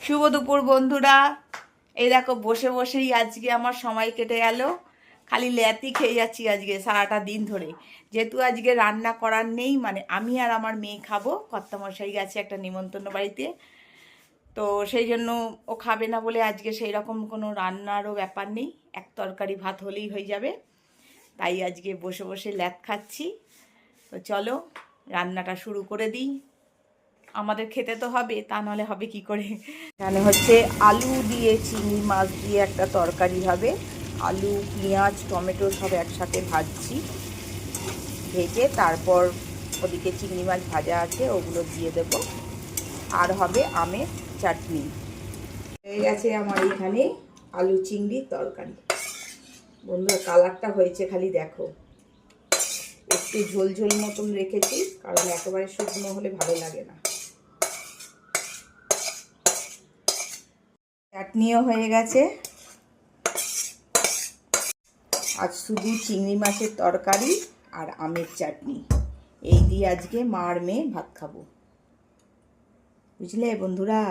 শুভ দুপুর বন্ধুরা। এই দেখো বসে বসেই আজকে আমার সময় কেটে গেল। খালি ল্যাতি খেয়ে যাচ্ছি আজকে সারাটা দিন ধরে। যেহেতু আজকে রান্না করার নেই, মানে আমি আর আমার মেয়ে খাবো, কর্তামশাই গেছে একটা নিমন্ত্রণ বাড়িতে, তো সেই জন্য ও খাবে না বলে আজকে সেই রকম কোনো রান্নারও ব্যাপার নেই, এক তরকারি ভাত হলেই হয়ে যাবে। তাই আজকে বসে বসে ল্যাত খাচ্ছি। তো চলো রান্নাটা শুরু করে দিই। আমাদের খেতে তো হবে, তা নাহলে হবে কি করে। এখানে হচ্ছে আলু দিয়ে চিংড়ি মাছ দিয়ে একটা তরকারি হবে। আলু, পেঁয়াজ, টমেটো সব একসাথে ভাজছি, ভেজে তারপর ওদিকে চিংড়ি মাছ ভাজা আছে ওগুলো দিয়ে দেব। আর হবে আমের চাটনি। হয়ে গেছে আমার এখানে আলু চিংড়ির তরকারি। বন্ধুরা কালারটা হয়েছে খালি দেখো, একটু ঝোল ঝোল মতন রেখেছি, কারণ একেবারে শুকনো হলে ভালো লাগে না। চাটনিও হয়ে গেছে। আজ শুধু চিংড়ি মাছের তরকারি আর আমের চাটনি, এই দিয়ে আজকে মা আর মেয়ে ভাত খাবো, বুঝলে বন্ধুরা।